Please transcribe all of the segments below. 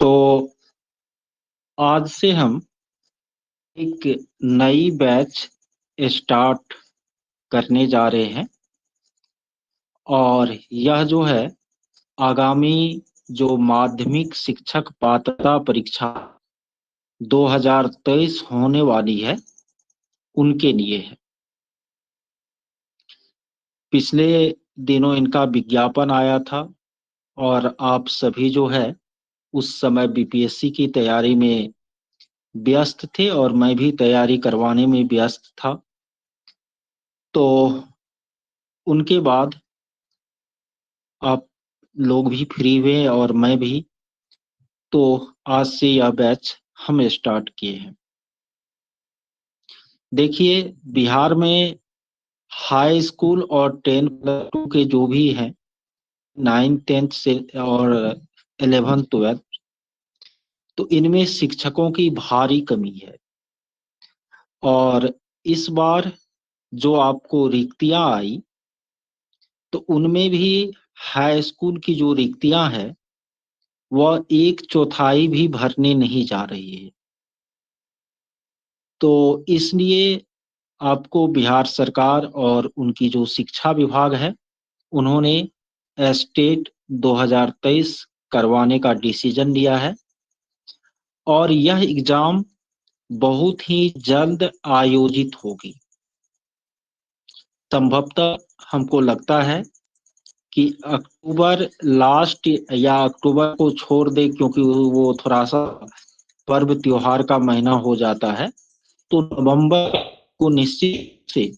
तो आज से हम एक नई बैच स्टार्ट करने जा रहे हैं और यह जो है आगामी जो माध्यमिक शिक्षक पात्रता परीक्षा 2023 होने वाली है उनके लिए है। पिछले दिनों इनका विज्ञापन आया था और आप सभी जो है उस समय बीपीएससी की तैयारी में व्यस्त थे और मैं भी तैयारी करवाने में व्यस्त था। तो उनके बाद आप लोग भी फ्री हुए और मैं भी, तो आज से यह बैच हम स्टार्ट किए हैं। देखिए, बिहार में हाई स्कूल और 10+2 के जो भी हैं, 9th 10th से और 11th 12th, तो इनमें शिक्षकों की भारी कमी है। और इस बार जो आपको रिक्तियां आई तो उनमें भी हाई स्कूल की जो रिक्तियां हैं वह 1/4 भी भरने नहीं जा रही है। तो इसलिए आपको बिहार सरकार और उनकी जो शिक्षा विभाग है उन्होंने स्टेट 2023 करवाने का डिसीजन लिया है और यह एग्जाम बहुत ही जल्द आयोजित होगी। संभवतः हमको लगता है कि अक्टूबर लास्ट या अक्टूबर को छोड़ दे, क्योंकि वो थोड़ा सा पर्व त्योहार का महीना हो जाता है। तो नवंबर को निश्चित से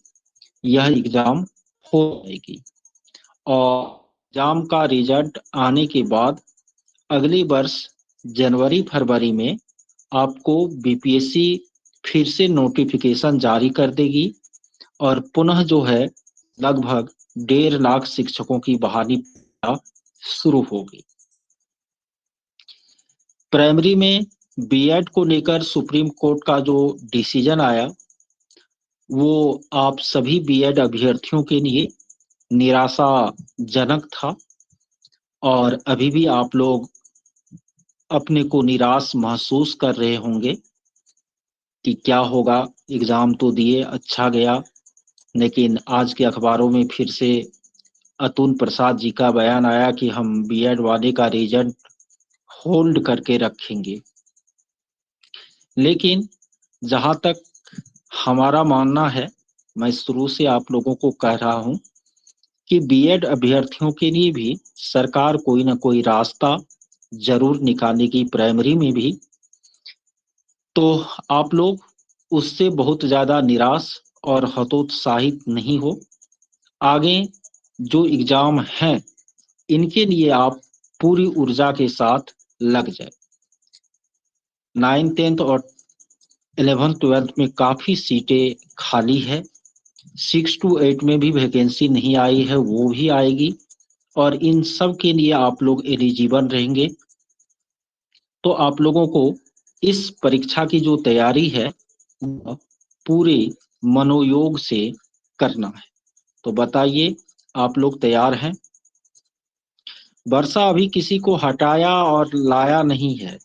यह एग्जाम हो जाएगी और एग्जाम का रिजल्ट आने के बाद अगले वर्ष जनवरी फरवरी में आपको बीपीएससी फिर से नोटिफिकेशन जारी कर देगी और पुनः जो है लगभग 1.5 लाख शिक्षकों की बहाली शुरू होगी। प्राइमरी में बीएड को लेकर सुप्रीम कोर्ट का जो डिसीजन आया वो आप सभी बीएड अभ्यर्थियों के लिए निराशाजनक था और अभी भी आप लोग अपने को निराश महसूस कर रहे होंगे कि क्या होगा। एग्जाम तो दिए, अच्छा गया, लेकिन आज के अखबारों में फिर से अतुल प्रसाद जी का बयान आया कि हम बीएड वाले का रिजल्ट होल्ड करके रखेंगे। लेकिन जहां तक हमारा मानना है, मैं शुरू से आप लोगों को कह रहा हूं कि बीएड अभ्यर्थियों के लिए भी सरकार कोई ना कोई रास्ता जरूर निकालेगी प्राइमरी में भी। तो आप लोग उससे बहुत ज्यादा निराश और हतोत्साहित नहीं हो। आगे जो एग्जाम हैं इनके लिए आप पूरी ऊर्जा के साथ लग जाए। 9th 10th और 11th 12th में काफी सीटें खाली है। 6 to 8 में भी वैकेंसी नहीं आई है, वो भी आएगी और इन सब के लिए आप लोग एलिजिबल रहेंगे। तो आप लोगों को इस परीक्षा की जो तैयारी है पूरे मनोयोग से करना है। तो बताइए, आप लोग तैयार हैं? वर्षा अभी किसी को हटाया और लाया नहीं है।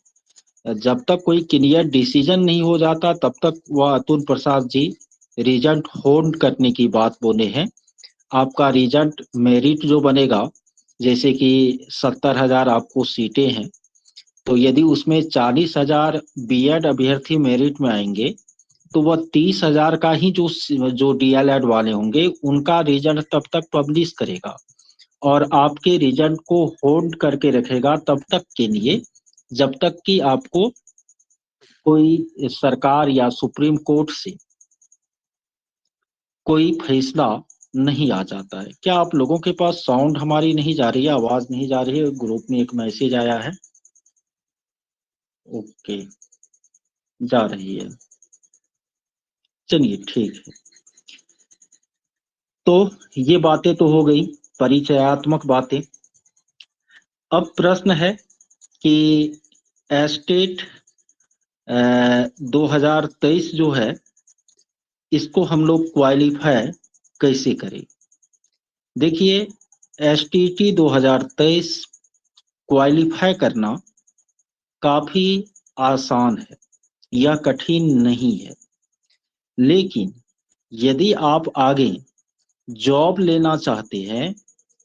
जब तक कोई क्लियर डिसीजन नहीं हो जाता तब तक वह अतुल प्रसाद जी रिजल्ट होल्ड करने की बात बोले हैं। आपका रिजल्ट मेरिट जो बनेगा, जैसे कि 70,000 आपको सीटें हैं, तो यदि उसमें 40,000 बीएड अभ्यर्थी मेरिट में आएंगे तो वह 30,000 का ही जो डीएलएड वाले होंगे उनका रिजल्ट तब तक पब्लिश करेगा और आपके रिजल्ट को होल्ड करके रखेगा तब तक के लिए जब तक कि आपको कोई सरकार या सुप्रीम कोर्ट से कोई फैसला नहीं आ जाता है। क्या आप लोगों के पास साउंड हमारी नहीं जा रही है, आवाज नहीं जा रही है? ग्रुप में एक मैसेज आया है। ओके, जा रही है, चलिए ठीक है। तो ये बातें तो हो गई, परिचयात्मक बातें। अब प्रश्न है कि एस्टेट 2023 जो है इसको हम लोग क्वालिफाई कैसे करें। देखिए, एसटीटी 2023 क्वालिफाई करना काफी आसान है, यह कठिन नहीं है। लेकिन यदि आप आगे जॉब लेना चाहते हैं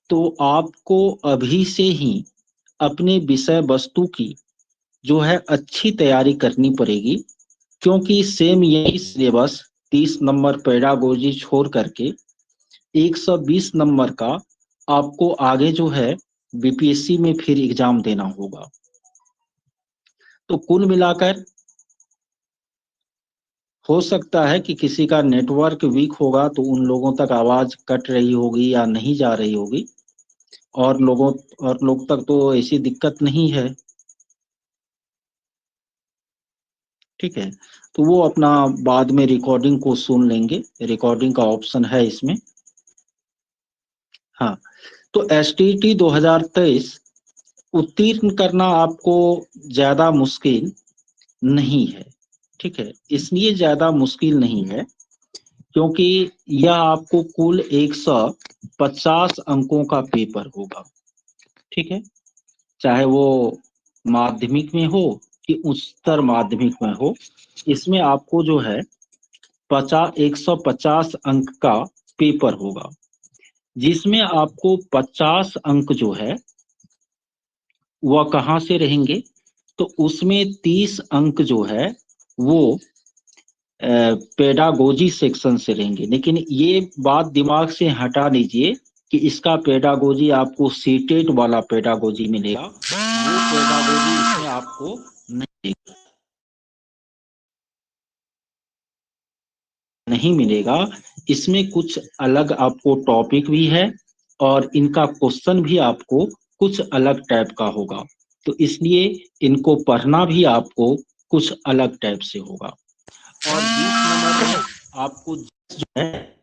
तो आपको अभी से ही अपने विषय वस्तु की जो है अच्छी तैयारी करनी पड़ेगी, क्योंकि सेम यही सिलेबस 30 नंबर पेडागोजी छोड़ करके 120 नंबर का आपको आगे जो है बीपीएससी में फिर एग्जाम देना होगा। तो कुल मिलाकर हो सकता है कि किसी का नेटवर्क वीक होगा तो उन लोगों तक आवाज कट रही होगी या नहीं जा रही होगी, और लोग तक तो ऐसी दिक्कत नहीं है। ठीक है, तो वो अपना बाद में रिकॉर्डिंग को सुन लेंगे, रिकॉर्डिंग का ऑप्शन है इसमें। हाँ, तो एसटीटी 2023 उत्तीर्ण करना आपको ज्यादा मुश्किल नहीं है। ठीक है, इसलिए ज्यादा मुश्किल नहीं है क्योंकि यह आपको कुल 150 अंकों का पेपर होगा। ठीक है, चाहे वो माध्यमिक में हो कि उच्चतर माध्यमिक में हो, इसमें आपको जो है 150 अंक का पेपर होगा, जिसमें आपको 50 अंक जो है वह कहाँ से रहेंगे, तो उसमें 30 अंक जो है वो पेडागोजी सेक्शन से रहेंगे। लेकिन ये बात दिमाग से हटा दीजिए कि इसका पेडागोजी आपको सीटेड वाला पेडागोजी मिलेगा, वो पेडागोजी इसमें आपको नहीं मिलेगा। इसमें कुछ अलग आपको टॉपिक भी है और इनका क्वेश्चन भी आपको कुछ अलग टाइप का होगा, तो इसलिए इनको पढ़ना भी आपको कुछ अलग टाइप से होगा। और 20 नंबर में आपको जो है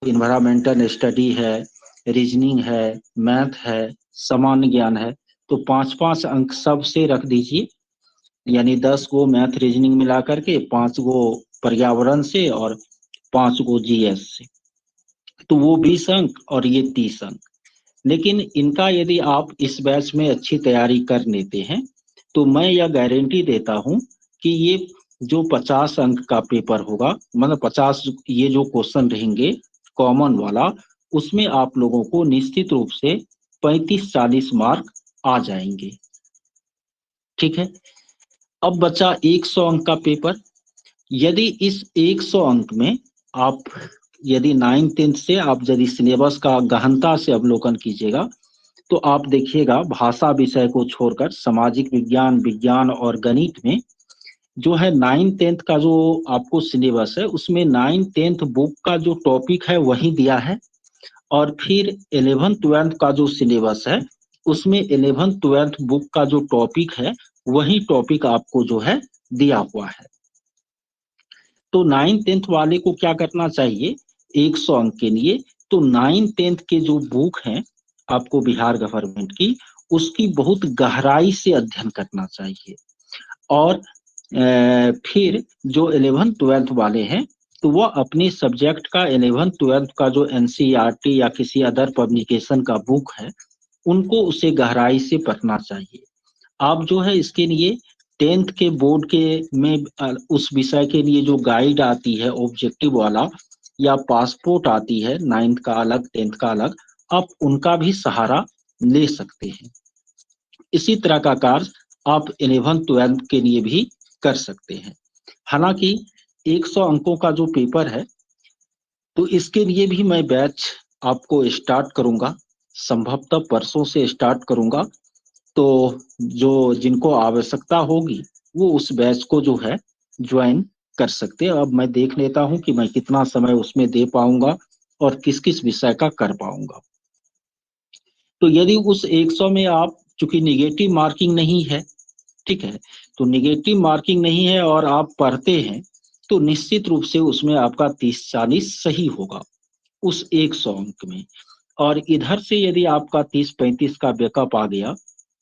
इन्वायरमेंटल स्टडी है, रीजनिंग है, मैथ है, सामान्य ज्ञान है, तो 5-5 अंक सबसे रख दीजिए, यानी 10 गो मैथ रीजनिंग मिला करके, 5 गो पर्यावरण से और 5 गो जीएस से, तो वो 20 अंक और ये 30 अंक। लेकिन इनका यदि आप इस बैच में अच्छी तैयारी कर लेते हैं तो मैं यह गारंटी देता हूं कि ये जो 50 अंक का पेपर होगा, मतलब 50 ये जो क्वेश्चन रहेंगे कॉमन वाला, उसमें आप लोगों को निश्चित रूप से 35-40 मार्क आ जाएंगे। ठीक है, अब बचा 100 अंक का पेपर। यदि इस 100 अंक में आप यदि 9th-10th से आप यदि सिलेबस का गहनता से अवलोकन कीजिएगा तो आप देखिएगा भाषा विषय को छोड़कर सामाजिक विज्ञान, विज्ञान और गणित में जो है 9th-10th का जो आपको सिलेबस है उसमें 9th-10th बुक का जो टॉपिक है वही दिया है, और फिर 11th-12th का जो सिलेबस है उसमें 11th-12th बुक का जो टॉपिक है वही टॉपिक आपको जो है दिया हुआ है। तो 9th-10th वाले को क्या करना चाहिए 100 अंक के लिए, तो 9th-10th के जो बुक हैं आपको बिहार गवर्नमेंट की, उसकी बहुत गहराई से अध्ययन करना चाहिए। और फिर जो 11th-12th वाले हैं तो वह अपने सब्जेक्ट का 11th-12th का जो एनसीईआरटी या किसी अदर पब्लिकेशन का बुक है उनको उसे गहराई से पढ़ना चाहिए। आप जो है इसके लिए 10th के बोर्ड के में उस विषय के लिए जो गाइड आती है ऑब्जेक्टिव वाला, या पासपोर्ट आती है 9th का अलग 10th का अलग, आप उनका भी सहारा ले सकते हैं। इसी तरह का कार्य आप 11th-12th के लिए भी कर सकते हैं। हालांकि 100 अंकों का जो पेपर है तो इसके लिए भी मैं बैच आपको स्टार्ट करूंगा, संभवतः परसों से स्टार्ट करूंगा। तो जो जिनको आवश्यकता होगी वो उस बैच को जो है ज्वाइन कर सकते हैं। अब मैं देख लेता हूं कि मैं कितना समय उसमें दे पाऊंगा और किस किस विषय का कर पाऊंगा। तो यदि उस 100 में आप, चूंकि निगेटिव मार्किंग नहीं है, ठीक है, तो निगेटिव मार्किंग नहीं है और आप पढ़ते हैं तो निश्चित रूप से उसमें आपका 30-40 सही होगा उस 100 अंक में। और इधर से यदि आपका 30-35 का बैकअप आ गया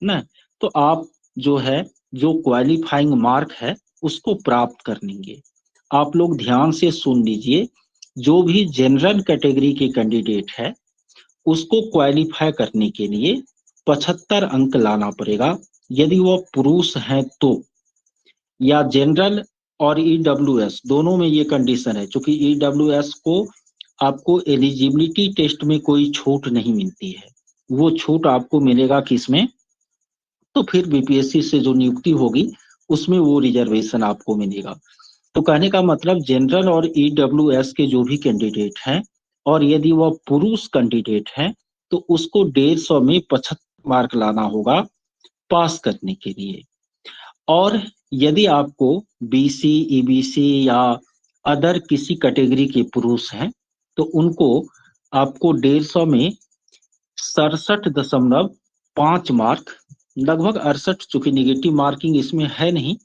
ना, तो आप जो है जो क्वालिफाइंग मार्क है उसको प्राप्त कर लेंगे। आप लोग ध्यान से सुन लीजिए, जो भी जनरल कैटेगरी के कैंडिडेट है उसको क्वालिफाई करने के लिए 75 अंक लाना पड़ेगा यदि वह पुरुष हैं तो, या जनरल और ईडब्ल्यूएस दोनों में ये कंडीशन है, क्योंकि ईडब्ल्यूएस को आपको एलिजिबिलिटी टेस्ट में कोई छूट नहीं मिलती है, वो छूट आपको मिलेगा किसमें, तो फिर बीपीएससी से जो नियुक्ति होगी उसमें वो रिजर्वेशन आपको मिलेगा। तो कहने का मतलब जनरल और ईडब्ल्यूएस के जो भी कैंडिडेट हैं और यदि वह पुरुष कैंडिडेट हैं तो उसको 150 में 75 मार्क लाना होगा पास करने के लिए। और यदि आपको बीसी, ईबीसी या अदर किसी कैटेगरी के पुरुष हैं तो उनको आपको 150 में 67.5 मार्क, लगभग 68, चूंकि निगेटिव मार्किंग इसमें है नहीं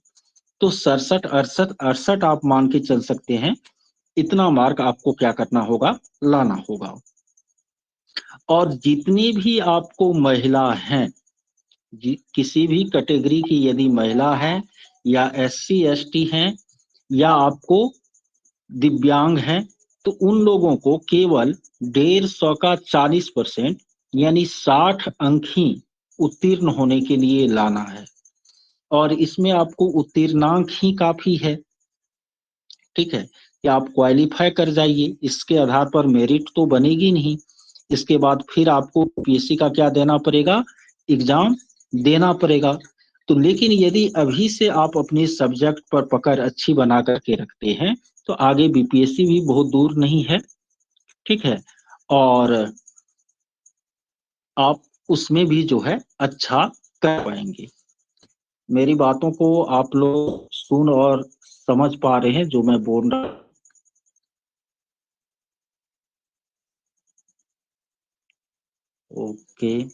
तो 67, 68, 68 आप मान के चल सकते हैं, इतना मार्क आपको क्या करना होगा, लाना होगा। और जितनी भी आपको महिला हैं, किसी भी कैटेगरी की यदि महिला है या एससी एसटी हैं या आपको दिव्यांग हैं तो उन लोगों को केवल 150 का 40% यानी 60 अंक ही उत्तीर्ण होने के लिए लाना है, और इसमें आपको उत्तीर्णांक ही काफी है। ठीक है, कि आप क्वालिफाई कर जाइए, इसके आधार पर मेरिट तो बनेगी नहीं, इसके बाद फिर आपको पीएससी का क्या देना पड़ेगा, एग्जाम देना पड़ेगा। तो लेकिन यदि अभी से आप अपने सब्जेक्ट पर पकड़ अच्छी बना करके रखते हैं तो आगे बीपीएससी भी बहुत दूर नहीं है। ठीक है, और आप उसमें भी जो है अच्छा कर पाएंगे। मेरी बातों को आप लोग सुन और समझ पा रहे हैं जो मैं बोल रहा हूँ? ओके,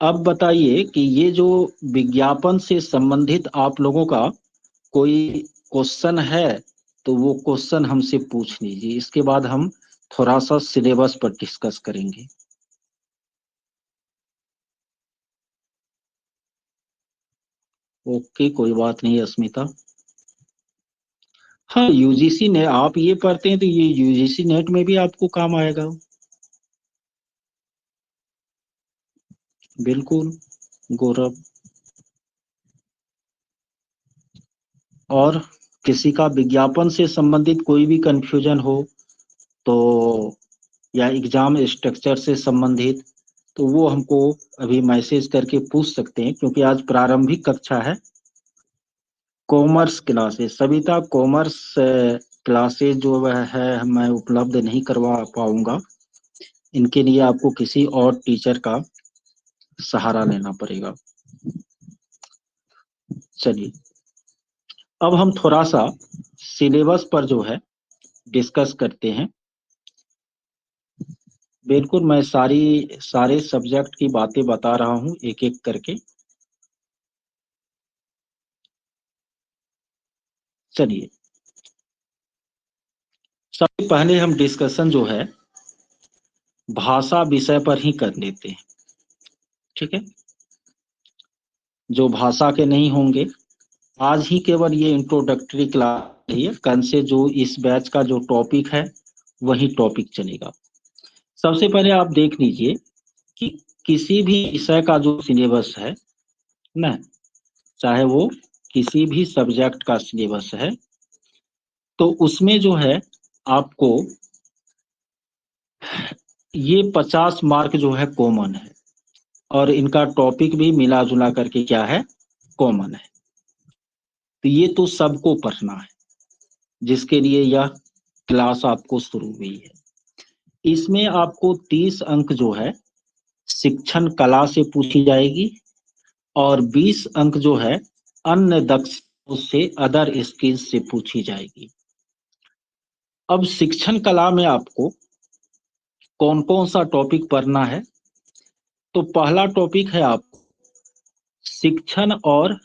अब बताइए कि ये जो विज्ञापन से संबंधित आप लोगों का कोई क्वेश्चन है तो वो क्वेश्चन हमसे पूछ लीजिए, इसके बाद हम थोड़ा सा सिलेबस पर डिस्कस करेंगे। ओके, कोई बात नहीं अस्मिता। हाँ, यूजीसी ने आप ये पढ़ते हैं तो ये यूजीसी नेट में भी आपको काम आएगा। बिल्कुल गौरव। और किसी का विज्ञापन से संबंधित कोई भी कंफ्यूजन हो तो, या एग्जाम स्ट्रक्चर से संबंधित, तो वो हमको अभी मैसेज करके पूछ सकते हैं, क्योंकि आज प्रारंभिक कक्षा है। Commerce classes, Savita commerce classes जो है मैं उपलब्ध नहीं करवा पाऊंगा, इनके लिए आपको किसी और टीचर का सहारा लेना पड़ेगा। चलिए, अब हम थोड़ा सा सिलेबस पर जो है डिस्कस करते हैं। बिल्कुल, मैं सारे सब्जेक्ट की बातें बता रहा हूँ एक एक करके। चलिए, सबसे पहले हम डिस्कशन जो है भाषा विषय पर ही कर लेते हैं। ठीक है, जो भाषा के नहीं होंगे, आज ही केवल ये इंट्रोडक्टरी क्लास है, कल से जो इस बैच का जो टॉपिक है वही टॉपिक चलेगा। सबसे पहले आप देख लीजिए कि किसी भी विषय का जो सिलेबस है ना, चाहे वो किसी भी सब्जेक्ट का सिलेबस है, तो उसमें जो है आपको ये 50 मार्क जो है कॉमन है, और इनका टॉपिक भी मिला जुला करके क्या है, कॉमन है। तो ये तो सबको पढ़ना है जिसके लिए यह क्लास आपको शुरू हुई है। इसमें आपको 30 अंक जो है शिक्षण कला से पूछी जाएगी, और 20 अंक जो है अन्य दक्षताओं से, अदर स्किल्स से पूछी जाएगी। अब शिक्षण कला में आपको कौन कौन सा टॉपिक पढ़ना है, तो पहला टॉपिक है आपको शिक्षण और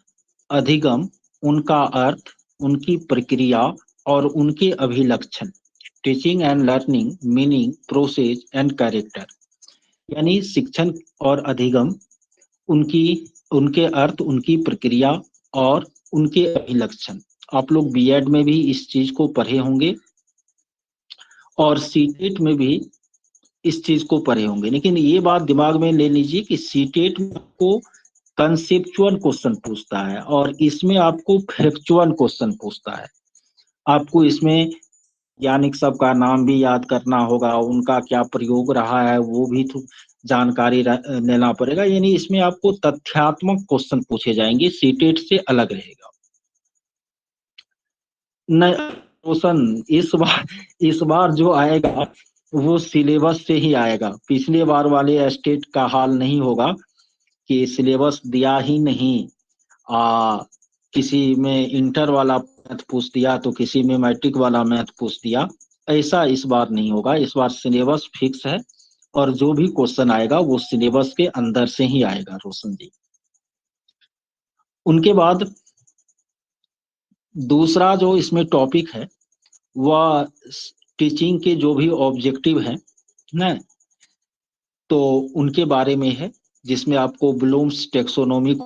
अधिगम, उनका अर्थ, उनकी प्रक्रिया और उनके अभिलक्षण, teaching and learning meaning process and character. यानी शिक्षण और अधिगम, उनकी उनके अर्थ, उनकी प्रक्रिया और उनके अभिलक्षण। आप लोग बीएड में भी इस चीज को पढ़े होंगे और सीटेट में भी इस चीज को पढ़े होंगे, लेकिन ये बात दिमाग में ले लीजिए कि सीटेट में आपको कंसेप्चुअल क्वेश्चन पूछता है और इसमें आपको फैक्चुअल क्वेश्चन पूछता है। आपको इसमें वैज्ञानिक सब का नाम भी याद करना होगा, उनका क्या प्रयोग रहा है वो भी जानकारी लेना पड़ेगा, यानी इसमें आपको तथ्यात्मक क्वेश्चन पूछे जाएंगे, सीटेट से अलग रहेगा। न क्वेश्चन इस बार जो आएगा वो सिलेबस से ही आएगा। पिछले बार वाले स्टेट का हाल नहीं होगा कि सिलेबस दिया ही नहीं, किसी में इंटर वाला मैथ पूछ दिया तो किसी में मैट्रिक वाला मैथ पूछ दिया, ऐसा इस बार नहीं होगा। इस बार सिलेबस फिक्स है और जो भी क्वेश्चन आएगा वो सिलेबस के अंदर से ही आएगा रोशन जी। उनके बाद दूसरा जो इसमें टॉपिक है वह टीचिंग के जो भी ऑब्जेक्टिव हैं ना, तो उनके बारे में है, जिसमें आपको ब्लूम्स टेक्सोनोमी को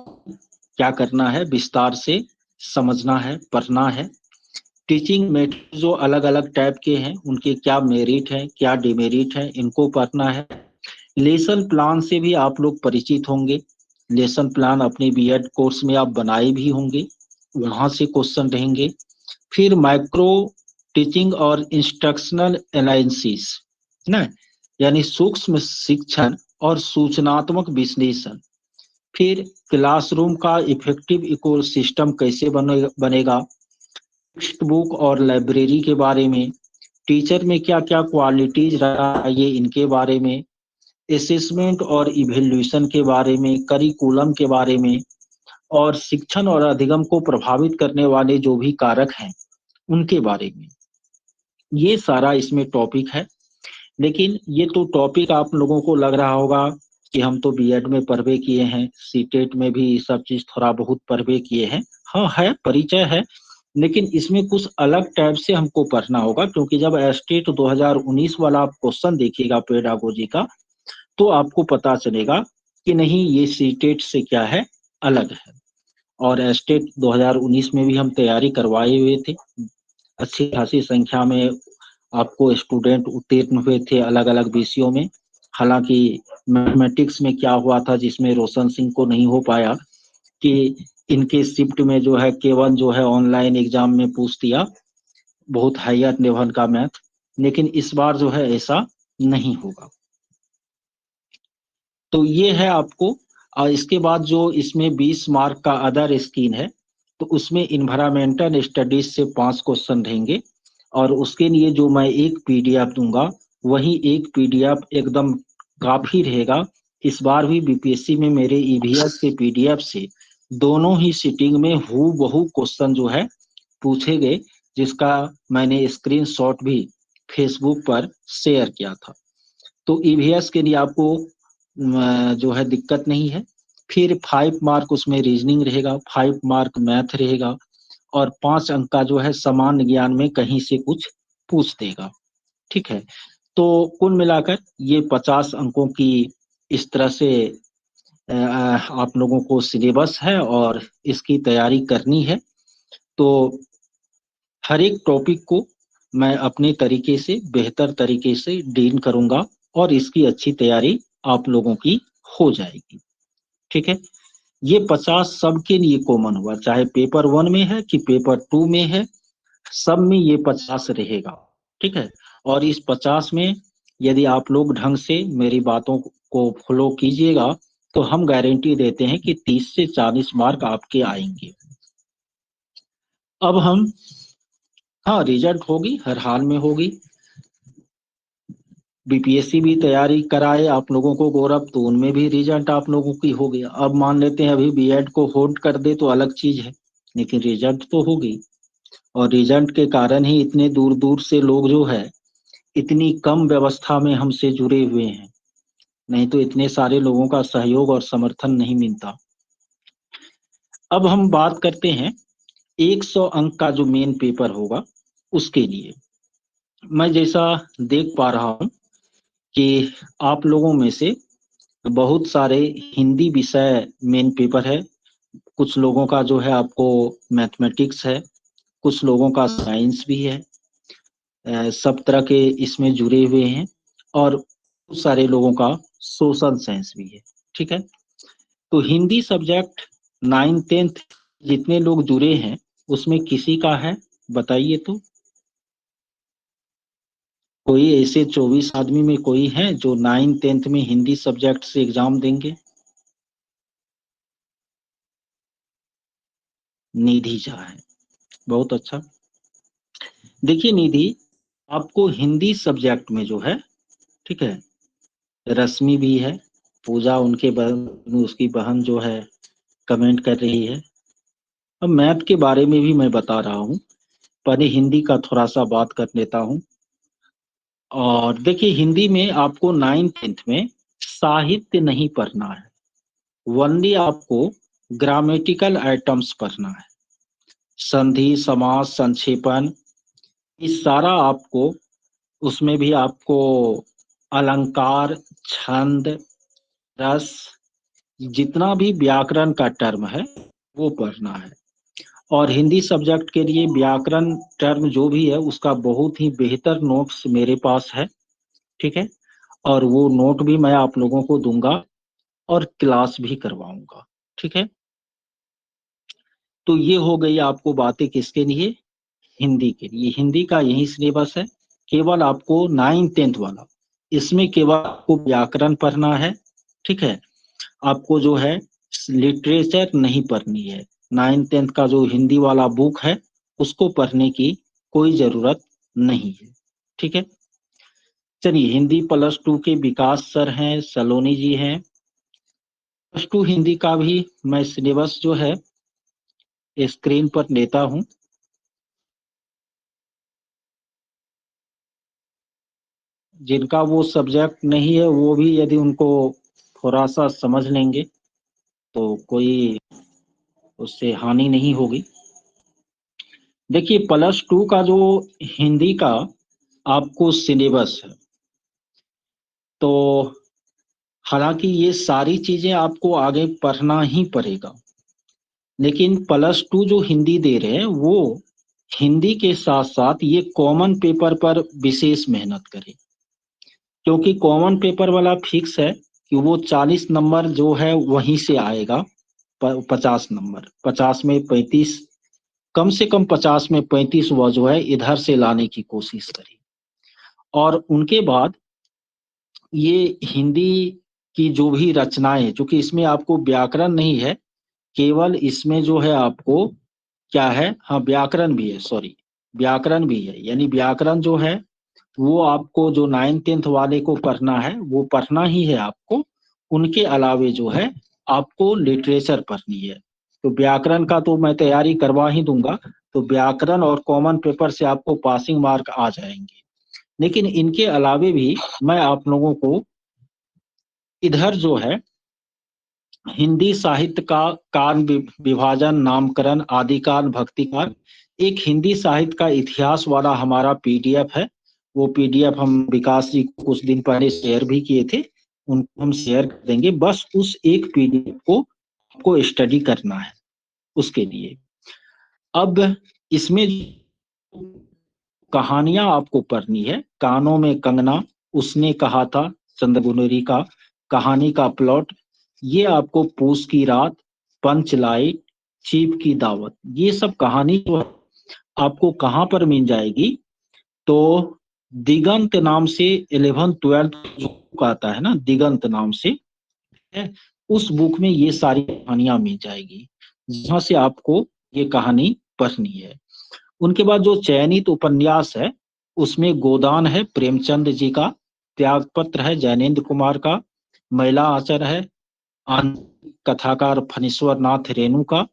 क्या करना है, विस्तार से समझना है, पढ़ना है। टीचिंग मेथड जो अलग अलग टाइप के हैं उनके क्या मेरिट है, क्या डिमेरिट है, इनको पढ़ना है। लेसन प्लान से भी आप लोग परिचित होंगे। लेसन प्लान अपने बीएड कोर्स में आप बनाए भी होंगे, वहां से क्वेश्चन रहेंगे। फिर माइक्रो टीचिंग और इंस्ट्रक्शनल एनालिसिस ना, यानी सूक्ष्म शिक्षण और सूचनात्मक विश्लेषण। फिर क्लासरूम का इफेक्टिव इकोसिस्टम कैसे बनेगा, टेक्स्ट बुक और लाइब्रेरी के बारे में, टीचर में क्या क्या क्वालिटीज चाहिए इनके बारे में, असेसमेंट और इवेल्यूशन के बारे में, करिकुलम के बारे में, और शिक्षण और अधिगम को प्रभावित करने वाले जो भी कारक हैं उनके बारे में। ये सारा इसमें टॉपिक है। लेकिन ये तो टॉपिक आप लोगों को लग रहा होगा कि हम तो बीएड में पढ़वे किए हैं, सीटेट में भी सब चीज थोड़ा बहुत पढ़वे किए हैं। हाँ है, परिचय है, लेकिन इसमें कुछ अलग टाइप से हमको पढ़ना होगा, क्योंकि जब स्टेट 2019 वाला आप क्वेश्चन देखिएगा पेडागोजी का, तो आपको पता चलेगा कि नहीं ये सीटेट से क्या है, अलग है। और स्टेट 2019 में भी हम तैयारी करवाए हुए थे, अच्छी खासी संख्या में आपको स्टूडेंट उत्तीर्ण हुए थे अलग अलग विषयों में। हालांकि मैथमेटिक्स में क्या हुआ था जिसमें रोशन सिंह को नहीं हो पाया कि इनके शिफ्ट में जो है केवल जो है ऑनलाइन एग्जाम में पूछ दिया बहुत हायर लेवल का मैथ, लेकिन इस बार जो है ऐसा नहीं होगा। तो ये है आपको। और इसके बाद जो इसमें 20 मार्क का अदर स्कीम है, तो उसमें इन्वायरमेंटल स्टडीज से 5 क्वेश्चन रहेंगे और उसके लिए जो मैं एक पीडीएफ दूंगा वही एक पीडीएफ एकदम काफी रहेगा। इस बार भी बीपीएससी में मेरे ईवीएस के पीडीएफ से दोनों ही सीटिंग में हूबहू क्वेश्चन जो है पूछे गए, जिसका मैंने स्क्रीनशॉट भी फेसबुक पर शेयर किया था। तो ईवीएस के लिए आपको जो है दिक्कत नहीं है। फिर 5 मार्क उसमें रीजनिंग रहेगा, 5 मार्क मैथ रहेगा और 5 अंक का जो है सामान्य ज्ञान में कहीं से कुछ पूछ देगा। ठीक है, तो कुल मिलाकर ये 50 अंकों की इस तरह से आप लोगों को सिलेबस है और इसकी तैयारी करनी है। तो हर एक टॉपिक को मैं अपने तरीके से बेहतर तरीके से डील करूंगा और इसकी अच्छी तैयारी आप लोगों की हो जाएगी। ठीक है, ये 50 सबके लिए कॉमन हुआ, चाहे पेपर 1 में है कि पेपर 2 में है, सब में ये 50 रहेगा। ठीक है, और इस 50 में यदि आप लोग ढंग से मेरी बातों को फॉलो कीजिएगा तो हम गारंटी देते हैं कि 30 से 40 मार्क आपके आएंगे। अब हम, हाँ रिजल्ट होगी, हर हाल में होगी। बीपीएससी भी तैयारी कराए आप लोगों को गौरव, तो उनमें भी रिजल्ट आप लोगों की हो गया। अब मान लेते हैं अभी बीएड को होल्ड कर दे तो अलग चीज है, लेकिन रिजल्ट तो होगी। और रिजल्ट के कारण ही इतने दूर दूर से लोग जो है इतनी कम व्यवस्था में हमसे जुड़े हुए हैं, नहीं तो इतने सारे लोगों का सहयोग और समर्थन नहीं मिलता। अब हम बात करते हैं 100 अंक का जो मेन पेपर होगा उसके लिए। मैं जैसा देख पा रहा हूं कि आप लोगों में से बहुत सारे हिंदी विषय मेन पेपर है, कुछ लोगों का जो है आपको मैथमेटिक्स है, कुछ लोगों का साइंस भी है, सब तरह के इसमें जुड़े हुए हैं, और बहुत सारे लोगों का सोशल साइंस भी है। ठीक है, तो हिंदी सब्जेक्ट 9th 10th जितने लोग जुड़े हैं उसमें किसी का है, बताइए तो। कोई ऐसे 24 आदमी में कोई है जो 9th 10th में हिंदी सब्जेक्ट से एग्जाम देंगे? निधि झा है, बहुत अच्छा। देखिए निधि, आपको हिंदी सब्जेक्ट में जो है, ठीक है, रश्मि भी है, पूजा उनके बहन, उसकी बहन जो है कमेंट कर रही है। अब मैथ के बारे में भी मैं बता रहा हूँ, पहले हिंदी का थोड़ा सा बात कर लेता हूँ। और देखिए हिंदी में आपको 9th 10th में साहित्य नहीं पढ़ना है, ओनली आपको ग्रामेटिकल आइटम्स पढ़ना है। संधि, समास, संक्षेपण, इस सारा आपको, उसमें भी आपको अलंकार, छंद, रस, जितना भी व्याकरण का टर्म है वो पढ़ना है। और हिंदी सब्जेक्ट के लिए व्याकरण टर्म जो भी है उसका बहुत ही बेहतर नोट्स मेरे पास है। ठीक है, और वो नोट भी मैं आप लोगों को दूंगा और क्लास भी करवाऊंगा। ठीक है, तो ये हो गई आपको बातें किसके लिए, हिंदी के लिए। हिंदी का यही सिलेबस है, केवल आपको 9th 10th वाला, इसमें केवल आपको व्याकरण पढ़ना है। ठीक है, आपको जो है लिटरेचर नहीं पढ़नी है। 9th 10th का जो हिंदी वाला बुक है उसको पढ़ने की कोई जरूरत नहीं है। ठीक है, चलिए हिंदी +2 के विकास सर हैं, सलोनी जी हैं। +2 हिंदी का भी मैं सिलेबस जो है स्क्रीन पर लेता हूं। जिनका वो सब्जेक्ट नहीं है वो भी यदि उनको थोड़ा सा समझ लेंगे तो कोई उससे हानि नहीं होगी। देखिए +2 का जो हिंदी का आपको सिलेबस है, तो हालांकि ये सारी चीजें आपको आगे पढ़ना ही पड़ेगा, लेकिन +2 जो हिंदी दे रहे हैं वो हिंदी के साथ साथ ये कॉमन पेपर पर विशेष मेहनत करें, क्योंकि कॉमन पेपर वाला फिक्स है कि वो 40 नंबर जो है वहीं से आएगा। 50 नंबर, 50 में 35, कम से कम 50 में 35 वह जो है इधर से लाने की कोशिश करें। और उनके बाद ये हिंदी की जो भी रचनाएं, चूंकि इसमें आपको व्याकरण नहीं है, केवल इसमें जो है आपको क्या है, हाँ व्याकरण भी है, सॉरी व्याकरण भी है, यानी व्याकरण जो है वो आपको जो 9th 10th वाले को पढ़ना है वो पढ़ना ही है आपको। उनके अलावे जो है आपको लिटरेचर पढ़नी है। तो व्याकरण का तो मैं तैयारी करवा ही दूंगा, तो व्याकरण और कॉमन पेपर से आपको पासिंग मार्क आ जाएंगे। लेकिन इनके अलावे भी मैं आप लोगों को इधर जो है हिंदी साहित्य का काल विभाजन, नामकरण, आदिकाल, भक्तिकाल, एक हिंदी साहित्य का इतिहास वाला हमारा पीडीएफ है। वो पीडीएफ हम विकास जी को कुछ दिन पहले शेयर भी किए थे, उनको हम शेयर कर देंगे। बस उस एक पीडीएफ को आपको स्टडी करना है उसके लिए। अब इसमें कहानियां आपको पढ़नी है। कानों में कंगना, उसने कहा था, चंद्रगुनरी का कहानी का प्लॉट, ये आपको पूस की रात, पंच लाइट, चीफ की दावत, ये सब कहानी जो है आपको कहाँ पर मिल जाएगी, तो दिगंत नाम से 11th 12th जो बुक आता है ना, दिगंत नाम से है, उस बुक में ये सारी कहानियां मिल जाएगी, जहां से आपको ये कहानी पढ़नी है। उनके बाद जो चयनित उपन्यास है उसमें गोदान है प्रेमचंद जी का, त्यागपत्र है जैनेन्द्र कुमार का, महिला आचर है कथाकार फणीश्वर नाथ रेणु का।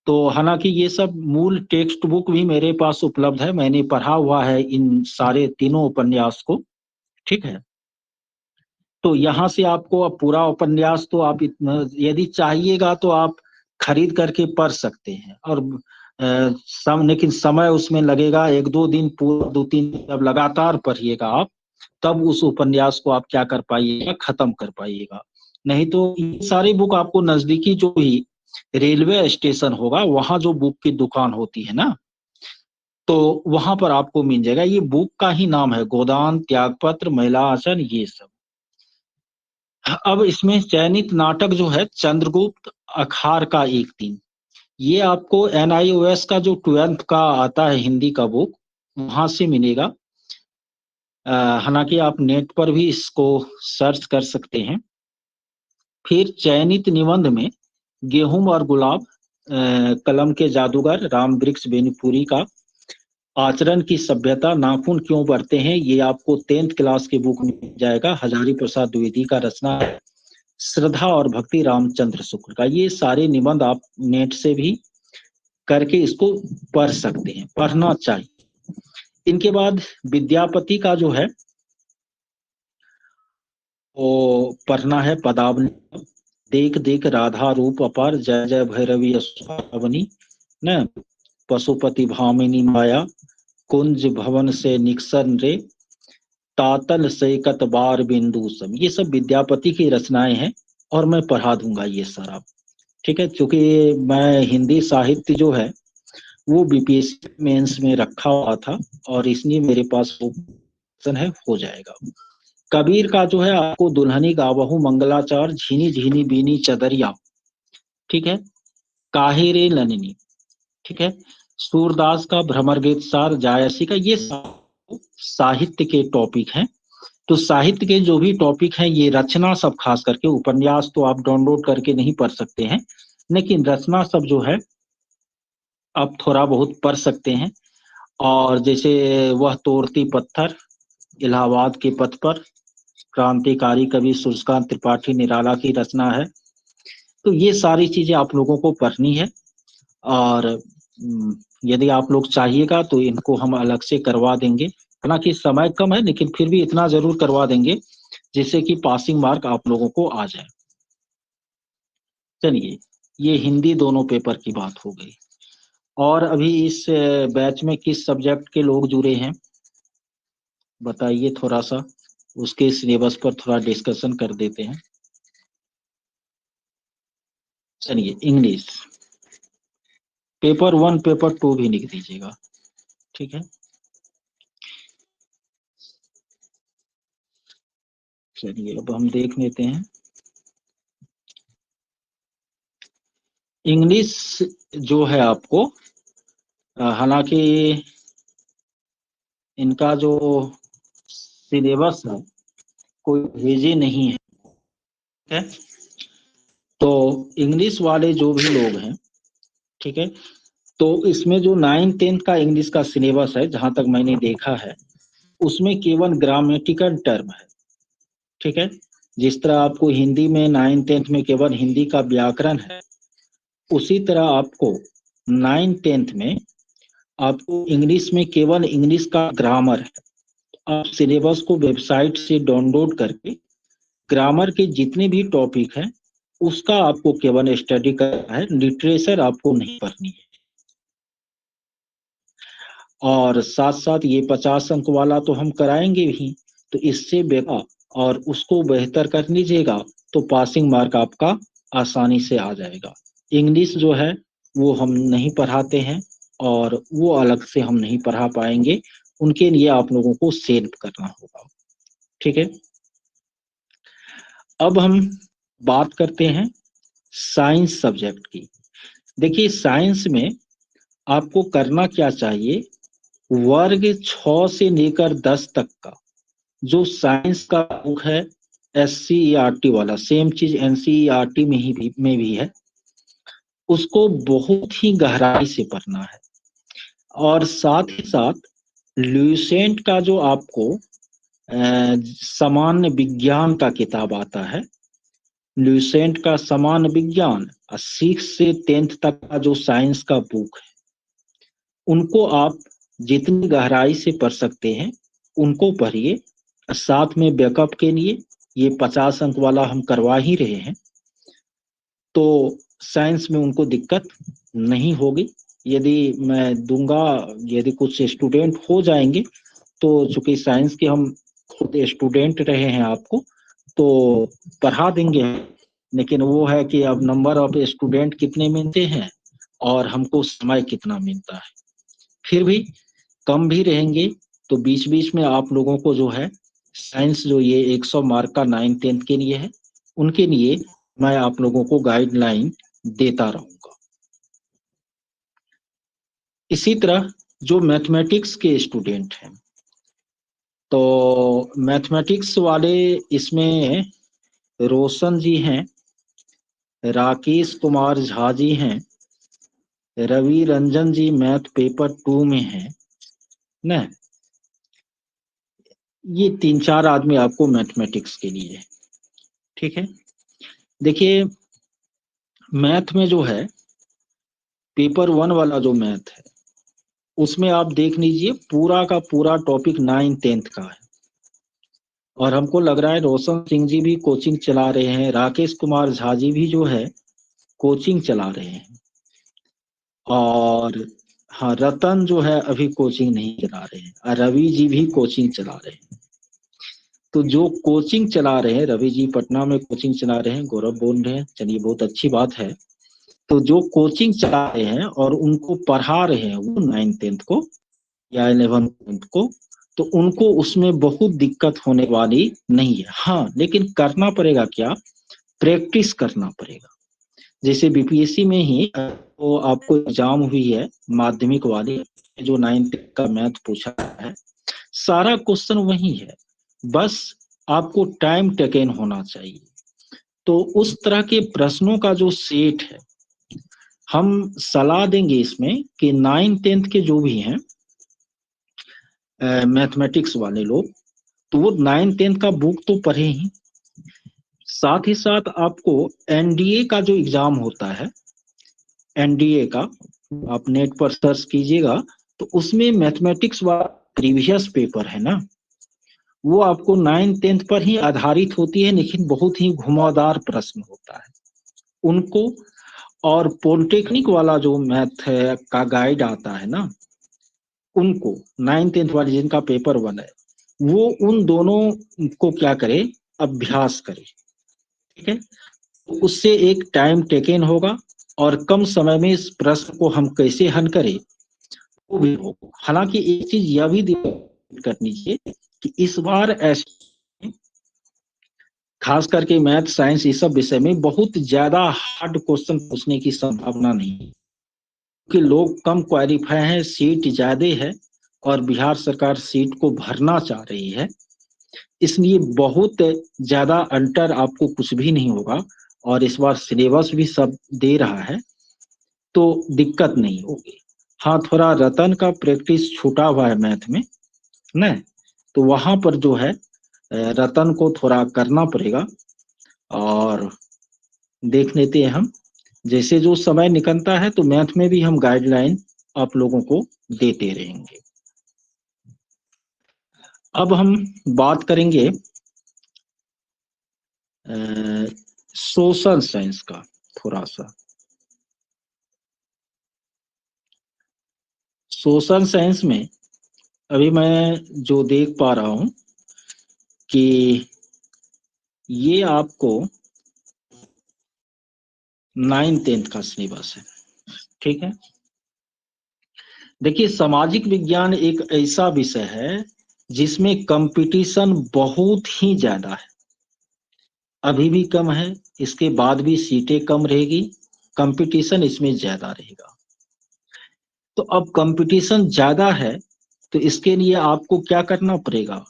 तो हालांकि ये सब मूल टेक्स्ट बुक भी मेरे पास उपलब्ध है, मैंने पढ़ा हुआ है इन सारे तीनों उपन्यास को। ठीक है, तो यहाँ से आपको अब पूरा उपन्यास तो आप इतना यदि चाहिएगा तो आप खरीद करके पढ़ सकते हैं, और लेकिन समय उसमें लगेगा 1-2 दिन, पूरा 2-3 जब लगातार पढ़िएगा आप, तब उस उपन्यास को आप क्या कर पाइएगा, खत्म कर पाइएगा। नहीं तो ये सारी बुक आपको नजदीकी जो ही रेलवे स्टेशन होगा, वहां जो बुक की दुकान होती है ना, तो वहां पर आपको मिल जाएगा। ये बुक का ही नाम है, गोदान, त्यागपत्र, महिला आसन, ये सब। अब इसमें चयनित नाटक जो है चंद्रगुप्त अखार का एक दिन, ये आपको NIOS का जो 12th का आता है हिंदी का बुक, वहां से मिलेगा। हालांकि आप नेट पर भी इसको सर्च कर सकते हैं। फिर चयनित निबंध में गेहूं और गुलाब, कलम के जादूगर, राम वृक्ष बेनीपुरी का आचरण की सभ्यता, नाखून क्यों बढ़ते हैं, ये आपको 10th क्लास के बुक में मिल जाएगा। हजारी प्रसाद द्विवेदी का रचना है। श्रद्धा और भक्ति, रामचंद्र शुक्ल का। ये सारे निबंध आप नेट से भी करके इसको पढ़ सकते हैं, पढ़ना चाहिए। इनके बाद विद्यापति का जो है वो पढ़ना है पदावली। देख देख राधा रूप अपार, जय जय भैरवी अश्वावनी, न पशुपति भामिनी माया, कुंज भवन से निक्सन रे, तातल सैकत बार बिंदु सम। ये सब विद्यापति की रचनाएं हैं और मैं पढ़ा दूंगा ये सारा। ठीक है, क्योंकि मैं हिंदी साहित्य जो है वो BPSC मेंस में रखा हुआ था और इसलिए मेरे पास ऑप्शन है, हो जाएगा। कबीर का जो है आपको दुल्हनी गावहू मंगलाचार, झीनी झीनी बीनी चदरिया, ठीक है, काहिरे लननी, ठीक है, सूरदास का भ्रमर गीत सार, जायसी का, ये साहित्य के टॉपिक हैं। तो साहित्य के जो भी टॉपिक हैं, ये रचना सब, खास करके उपन्यास तो आप डाउनलोड करके नहीं पढ़ सकते हैं, लेकिन रचना सब जो है आप थोड़ा बहुत पढ़ सकते हैं। और जैसे वह तोड़ती पत्थर, इलाहाबाद के पथ पर, क्रांतिकारी कवि सूर्यकांत त्रिपाठी निराला की रचना है। तो ये सारी चीजें आप लोगों को पढ़नी है। और यदि आप लोग चाहिएगा तो इनको हम अलग से करवा देंगे। हालांकि समय कम है, लेकिन फिर भी इतना जरूर करवा देंगे जिससे कि पासिंग मार्क आप लोगों को आ जाए। चलिए, ये हिंदी दोनों पेपर की बात हो गई। और अभी इस बैच में किस सब्जेक्ट के लोग जुड़े हैं बताइए थोड़ा सा, उसके सिलेबस पर थोड़ा डिस्कशन कर देते हैं। चलिए, इंग्लिश पेपर 1 पेपर 2 भी लिख दीजिएगा, ठीक है। चलिए, अब हम देख लेते हैं इंग्लिश जो है आपको, हालांकि इनका जो सिलेबस है कोई भेजे नहीं है, ठीक है। तो इंग्लिश वाले जो भी लोग हैं, ठीक है, तो इसमें जो 9th-10th का इंग्लिश का सिलेबस है, जहां तक मैंने देखा है, उसमें केवल ग्रामेटिकल टर्म है, ठीक है। जिस तरह आपको हिंदी में 9th-10th में केवल हिंदी का व्याकरण है, उसी तरह आपको 9th-10th में आपको इंग्लिश में केवल इंग्लिश का ग्रामर है। आप सिलेबस को वेबसाइट से डाउनलोड करके ग्रामर के जितने भी टॉपिक हैं उसका आपको केवल स्टडी करना है, लिटरेचर आपको नहीं पढ़नी है। और साथ साथ ये 50 अंक वाला तो हम कराएंगे ही, तो इससे बेहतर और उसको बेहतर कर लीजिएगा तो पासिंग मार्क आपका आसानी से आ जाएगा। इंग्लिश जो है वो हम नहीं पढ़ाते हैं और वो अलग से हम नहीं पढ़ा पाएंगे, उनके लिए आप लोगों को सेल्फ करना होगा, ठीक है। अब हम बात करते हैं साइंस सब्जेक्ट की। देखिए, साइंस में आपको करना क्या चाहिए, वर्ग 6 से लेकर 10 तक का जो साइंस का बुक है, SCERT वाला, सेम चीज NCERT में भी है, उसको बहुत ही गहराई से पढ़ना है। और साथ ही साथ ल्यूसेंट का जो आपको सामान्य विज्ञान का किताब आता है, ल्यूसेंट का सामान्य विज्ञान, 6 से 10th तक का जो साइंस का बुक है, उनको आप जितनी गहराई से पढ़ सकते हैं उनको पढ़िए। साथ में बैकअप के लिए ये 50 अंक वाला हम करवा ही रहे हैं, तो साइंस में उनको दिक्कत नहीं होगी। यदि मैं दूंगा, यदि कुछ स्टूडेंट हो जाएंगे तो चूंकि साइंस के हम खुद स्टूडेंट रहे हैं आपको, तो पढ़ा देंगे। लेकिन वो है कि अब नंबर ऑफ स्टूडेंट कितने मिलते हैं और हमको समय कितना मिलता है। फिर भी कम भी रहेंगे तो बीच बीच में आप लोगों को जो है साइंस जो ये 100 मार्क का 9th-10th के लिए है, उनके लिए मैं आप लोगों को गाइडलाइन देता रहूंगा। इसी तरह जो मैथमेटिक्स के स्टूडेंट हैं, तो मैथमेटिक्स वाले इसमें रोशन जी हैं, राकेश कुमार झा जी हैं, रवि रंजन जी मैथ पेपर 2 में हैं ना। ये 3-4 आदमी आपको मैथमेटिक्स के लिए है, ठीक है। देखिए मैथ में जो है पेपर 1 वाला जो मैथ है उसमें आप देख लीजिए पूरा का पूरा टॉपिक 9th-10th का है। और हमको लग रहा है रोशन सिंह जी भी कोचिंग चला रहे हैं, राकेश कुमार झा जी भी जो है कोचिंग चला रहे हैं, और हाँ रतन जो है अभी कोचिंग नहीं चला रहे हैं, और रवि जी भी कोचिंग चला रहे हैं। तो जो कोचिंग चला रहे हैं, रवि जी पटना में कोचिंग चला रहे हैं, गौरव बोल रहे हैं, चलिए बहुत अच्छी बात है। तो जो कोचिंग चला रहे हैं और उनको पढ़ा रहे हैं वो 9th-10th को या 11th-10th को, तो उनको उसमें बहुत दिक्कत होने वाली नहीं है। हाँ लेकिन करना पड़ेगा क्या, प्रैक्टिस करना पड़ेगा। जैसे बीपीएससी में ही तो आपको एग्जाम हुई है माध्यमिक वाली, जो 9th का मैथ पूछा है सारा क्वेश्चन वही है, बस आपको टाइम टेकन होना चाहिए। तो उस तरह के प्रश्नों का जो सेट है हम सलाह देंगे इसमें कि 9th-10th के जो भी हैं मैथमेटिक्स वाले लोग, तो वो 9th-10th का बुक तो पढ़े ही, साथ ही साथ आपको एनडीए का जो एग्जाम होता है, एनडीए का आप नेट पर सर्च कीजिएगा, तो उसमें मैथमेटिक्स वाला प्रीवियस पेपर है ना, वो आपको 9th-10th पर ही आधारित होती है, लेकिन बहुत ही घुमावदार प्रश्न होता है उनको। और पॉलिटेक्निक वाला जो मैथ है का गाइड आता है ना, उनको 9th-10th वाले जिनका पेपर 1 है वो उन दोनों को क्या करे, अभ्यास करे, ठीक है। तो उससे एक टाइम टेकन होगा और कम समय में इस प्रश्न को हम कैसे हल करें वो भी होगा। हालांकि एक चीज यह भी करनी चाहिए कि इस बार ऐसे खास करके मैथ साइंस इस सब विषय में बहुत ज्यादा हार्ड क्वेश्चन पूछने की संभावना नहीं है, क्योंकि लोग कम क्वालिफाई हैं, सीट ज्यादा है और बिहार सरकार सीट को भरना चाह रही है, इसलिए बहुत ज्यादा अंतर आपको कुछ भी नहीं होगा। और इस बार सिलेबस भी सब दे रहा है तो दिक्कत नहीं होगी। हाँ थोड़ा रतन का प्रैक्टिस छूटा हुआ है मैथ में न, तो वहां पर जो है रतन को थोड़ा करना पड़ेगा। और देख लेते हैं हम, जैसे जो समय निकलता है तो मैथ में भी हम गाइडलाइन आप लोगों को देते रहेंगे। अब हम बात करेंगे सोशल साइंस का थोड़ा सा। सोशल साइंस में अभी मैं जो देख पा रहा हूं कि ये आपको 9th-10th का सिलेबस है, ठीक है। देखिए सामाजिक विज्ञान एक ऐसा विषय है जिसमें कंपटीशन बहुत ही ज्यादा है, अभी भी कम है, इसके बाद भी सीटें कम रहेगी, कंपटीशन इसमें ज्यादा रहेगा। तो अब कंपटीशन ज्यादा है तो इसके लिए आपको क्या करना पड़ेगा,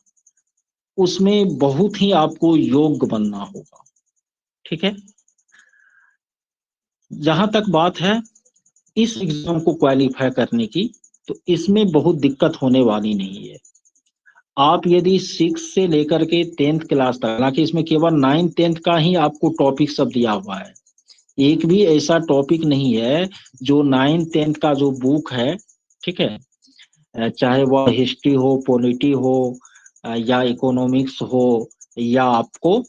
उसमें बहुत ही आपको योग्य बनना होगा, ठीक है। जहां तक बात है इस एग्जाम को क्वालिफाई करने की, तो इसमें बहुत दिक्कत होने वाली नहीं है। आप यदि 6 से लेकर के 10th क्लास तक, हालांकि इसमें केवल 9th-10th का ही आपको टॉपिक सब दिया हुआ है, एक भी ऐसा टॉपिक नहीं है जो 9th-10th का जो बुक है, ठीक है, चाहे वह हिस्ट्री हो, पॉलिटी हो, या इकोनॉमिक्स हो, या आपको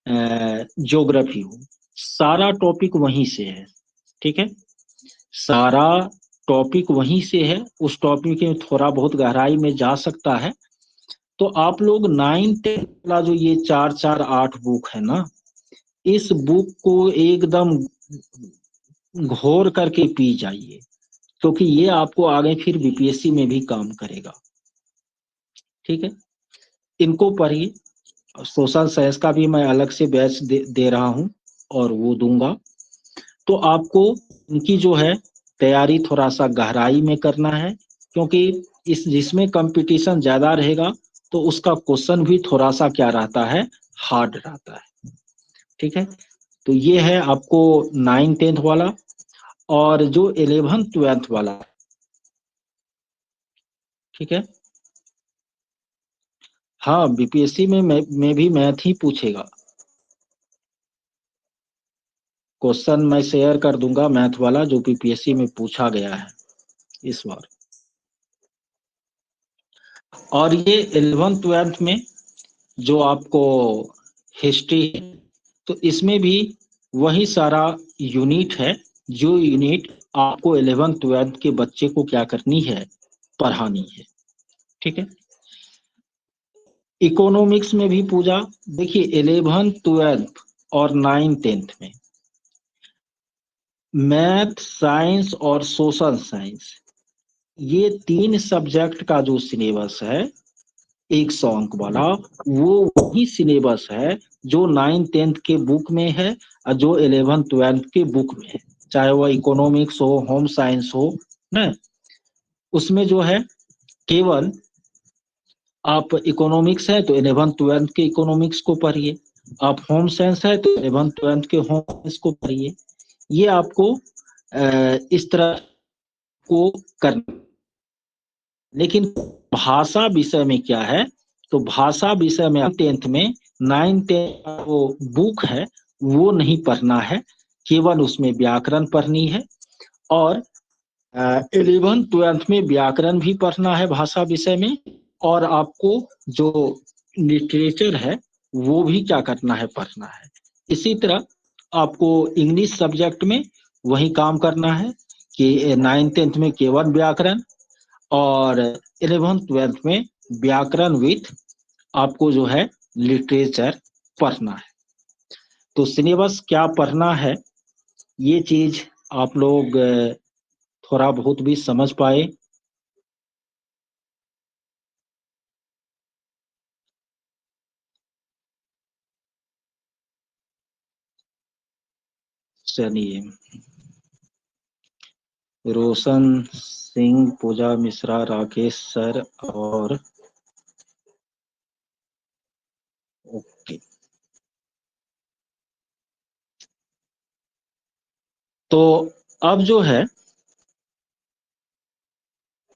ज्योग्राफी हो, सारा टॉपिक वहीं से है, ठीक है। सारा टॉपिक वहीं से है, उस टॉपिक में थोड़ा बहुत गहराई में जा सकता है। तो आप लोग 9th वाला जो ये 4-4-8 बुक है ना, इस बुक को एकदम घोर करके पी जाइए, क्योंकि ये आपको आगे फिर बीपीएससी में भी काम करेगा। ठीक है, इनको पढ़िए। सोशल साइंस का भी मैं अलग से बैच दे रहा हूँ और वो दूंगा। तो आपको इनकी जो है तैयारी थोड़ा सा गहराई में करना है, क्योंकि इस जिसमें कंपटीशन ज्यादा रहेगा तो उसका क्वेश्चन भी थोड़ा सा क्या रहता है, हार्ड रहता है। ठीक है, तो ये है आपको 9th 10th वाला। और जो 11th 12th वाला, ठीक है, हाँ बीपीएससी में भी मैथ ही पूछेगा। क्वेश्चन मैं शेयर कर दूंगा मैथ वाला जो बीपीएससी में पूछा गया है इस बार। और ये 11th 12th में जो आपको हिस्ट्री है, तो इसमें भी वही सारा यूनिट है जो यूनिट आपको 11th 12th के बच्चे को क्या करनी है, पढ़ानी है। ठीक है, इकोनॉमिक्स में भी पूजा। देखिए 11th 12th और 9th 10th में मैथ, साइंस और सोशल साइंस, ये 3 सब्जेक्ट का जो सिलेबस है 100 अंक वाला, वो वही सिलेबस है जो 9th 10th के बुक में है और जो 11th 12th के बुक में है, चाहे वह इकोनॉमिक्स हो, होम साइंस हो ना। उसमें जो है केवल आप इकोनॉमिक्स है तो 11th 12th के इकोनॉमिक्स को पढ़िए, आप होम साइंस है तो 11th 12th के होम साइंस को पढ़िए। ये आपको इस तरह को करना। लेकिन भाषा विषय में क्या है, तो भाषा विषय में 10th में 9th 10th का वो बुक है वो नहीं पढ़ना है, केवल उसमें व्याकरण पढ़नी है। और 11th 12th में व्याकरण भी पढ़ना है भाषा विषय में, और आपको जो लिटरेचर है वो भी क्या करना है, पढ़ना है। इसी तरह आपको इंग्लिश सब्जेक्ट में वही काम करना है कि 9th 10th में केवल व्याकरण, और 11th 12th में व्याकरण विथ आपको जो है लिटरेचर पढ़ना है। तो सिलेबस क्या पढ़ना है ये चीज आप लोग थोड़ा बहुत भी समझ पाए। चलिए, रोशन सिंह, पूजा मिश्रा, राकेश सर और ओके। तो अब जो है,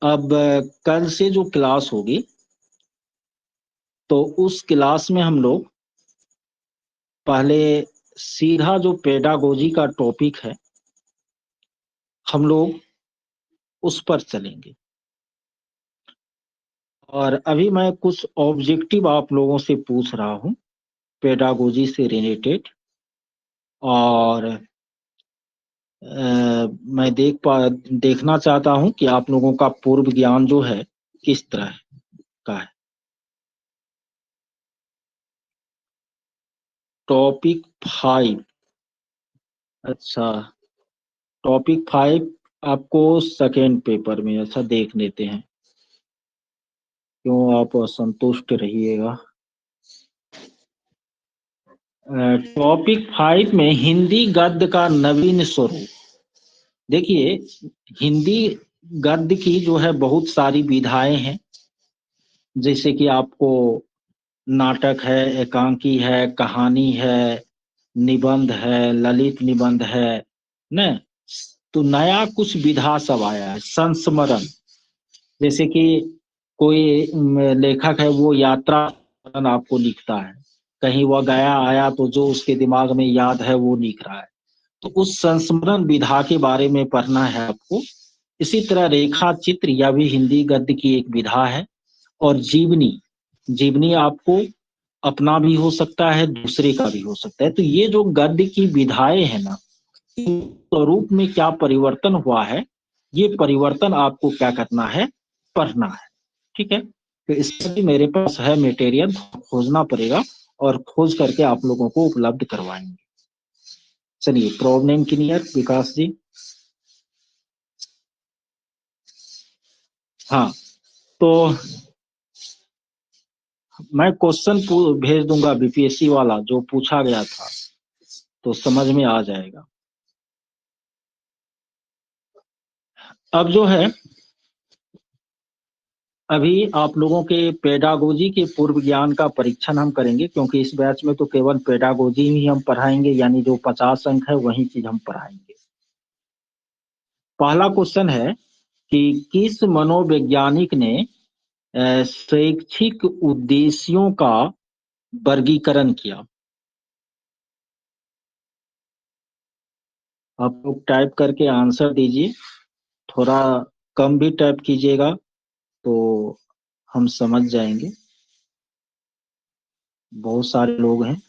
अब कल से जो क्लास होगी तो उस क्लास में हम लोग पहले सीधा जो पेडागोजी का टॉपिक है हम लोग उस पर चलेंगे। और अभी मैं कुछ ऑब्जेक्टिव आप लोगों से पूछ रहा हूँ पेडागोजी से रिलेटेड। और मैं देखना चाहता हूँ कि आप लोगों का पूर्व ज्ञान जो है किस तरह का है। टॉपिक 5, अच्छा, टॉपिक 5 आपको सेकेंड पेपर में, अच्छा देख लेते हैं, क्यों आप असंतुष्ट रहिएगा। टॉपिक 5 में हिंदी गद्य का नवीन स्वरूप। देखिए हिंदी गद्य की जो है बहुत सारी विधाएं हैं, जैसे कि आपको नाटक है, एकांकी है, कहानी है, निबंध है, ललित निबंध है न। तो नया कुछ विधा सब आया है, संस्मरण, जैसे कि कोई लेखक है वो यात्रा आपको लिखता है, कहीं वह गया आया तो जो उसके दिमाग में याद है वो लिख रहा है, तो उस संस्मरण विधा के बारे में पढ़ना है आपको। इसी तरह रेखा चित्र या भी हिंदी गद्य की एक विधा है। और जीवनी, जीवनी आपको अपना भी हो सकता है, दूसरे का भी हो सकता है। तो ये जो गद्य की विधाएं है ना, स्वरूप में क्या परिवर्तन हुआ है, ये परिवर्तन आपको क्या करना है, पढ़ना है। ठीक है, तो इसका भी मेरे पास है मटेरियल, खोजना पड़ेगा और खोज करके आप लोगों को उपलब्ध करवाएंगे। चलिए, प्रोबनेम क्लियर विकास जी? हाँ, तो मैं क्वेश्चन भेज दूंगा बीपीएससी वाला जो पूछा गया था, तो समझ में आ जाएगा। अब जो है, अभी आप लोगों के पेडागोजी के पूर्व ज्ञान का परीक्षण हम करेंगे, क्योंकि इस बैच में तो केवल पेडागोजी ही हम पढ़ाएंगे, यानी जो 50 अंक है वही चीज हम पढ़ाएंगे। पहला क्वेश्चन है कि किस मनोवैज्ञानिक ने शैक्षिक उद्देश्यों का वर्गीकरण किया? आप लोग टाइप करके आंसर दीजिए, थोड़ा कम भी टाइप कीजिएगा तो हम समझ जाएंगे, बहुत सारे लोग हैं।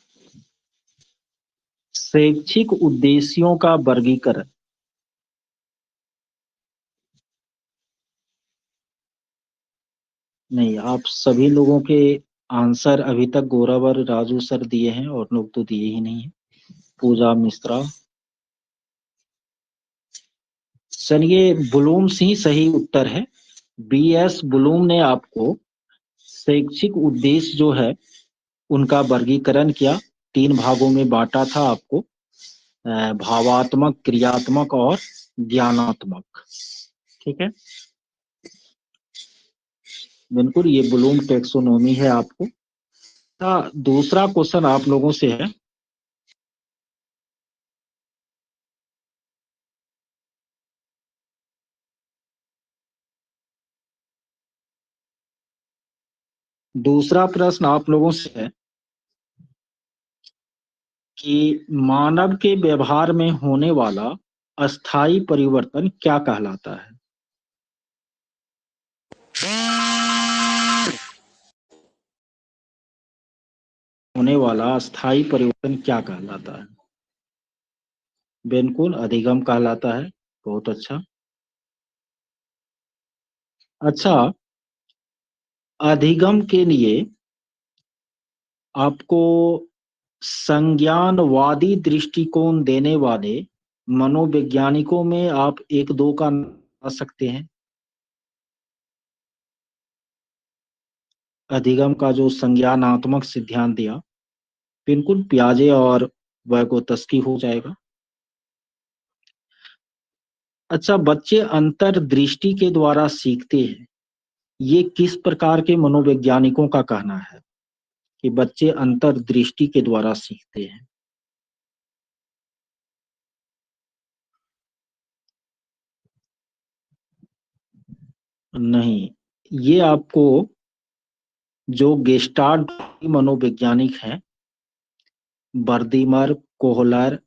शैक्षिक उद्देश्यों का वर्गीकरण। नहीं, आप सभी लोगों के आंसर अभी तक गौरव और राजू सर दिए हैं, और लोग तो दिए ही नहीं है। पूजा मिश्रा। चलिए, ब्लूम्स ही सही उत्तर है। बीएस ब्लूम ने आपको शैक्षिक उद्देश्य जो है उनका वर्गीकरण किया, 3 भागों में बांटा था आपको, भावात्मक, क्रियात्मक और ज्ञानात्मक। ठीक है, बिल्कुल, ये ब्लूम टेक्सोनोमी है आपको। दूसरा क्वेश्चन आप लोगों से है, दूसरा प्रश्न आप लोगों से है कि मानव के व्यवहार में होने वाला अस्थाई परिवर्तन क्या कहलाता है? होने वाला अस्थाई परिवर्तन क्या कहलाता है? बिल्कुल, अधिगम कहलाता है। बहुत अच्छा। अच्छा, अधिगम के लिए आपको संज्ञानवादी दृष्टिकोण देने वाले मनोवैज्ञानिकों में आप एक दो का नाम बता सकते हैं? अधिगम का जो संज्ञानात्मक सिद्धांत दिया, बिल्कुल पियाजे और वैगोत्स्की हो जाएगा। अच्छा, बच्चे अंतर्दृष्टि के द्वारा सीखते हैं, ये किस प्रकार के मनोवैज्ञानिकों का कहना है कि बच्चे अंतर्दृष्टि के द्वारा सीखते हैं? नहीं, ये आपको जो गेस्टाल्ट मनोवैज्ञानिक हैं, बर्दीमर, कोहलर,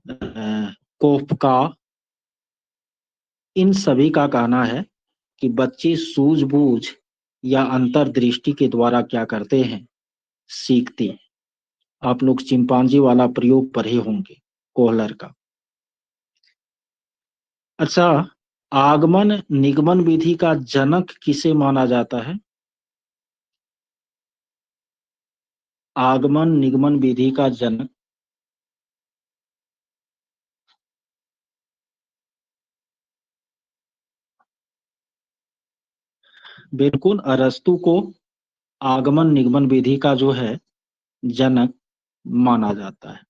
कोफका, इन सभी का कहना है कि बच्चे सूझबूझ या अंतर्दृष्टि के द्वारा क्या करते हैं, सीखते हैं। आप लोग चिंपांजी वाला प्रयोग पढ़े होंगे, कोहलर का। अच्छा, आगमन निगमन विधि का जनक किसे माना जाता है? आगमन निगमन विधि का जनक? बिल्कुल, अरस्तु को आगमन निगमन विधि का जो है जनक माना जाता है।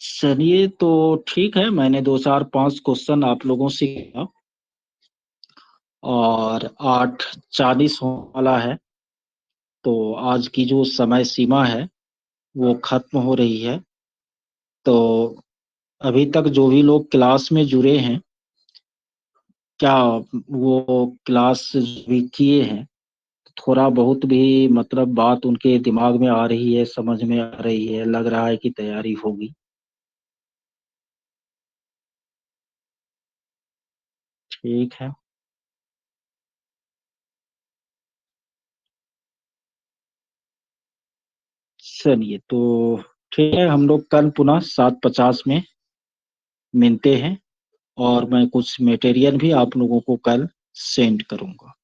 चलिए, तो ठीक है, मैंने 2 4 5 क्वेश्चन आप लोगों से किया, और 8:40 होने वाला है, तो आज की जो समय सीमा है वो खत्म हो रही है। तो अभी तक जो भी लोग क्लास में जुड़े हैं, क्या वो क्लास भी किए हैं? थोड़ा बहुत भी मतलब बात उनके दिमाग में आ रही है, समझ में आ रही है, लग रहा है कि तैयारी होगी? ठीक है। चलिए, तो ठीक है, हम लोग कल पुनः 7:50 में मिलते हैं, और मैं कुछ मटेरियल भी आप लोगों को कल सेंड करूंगा।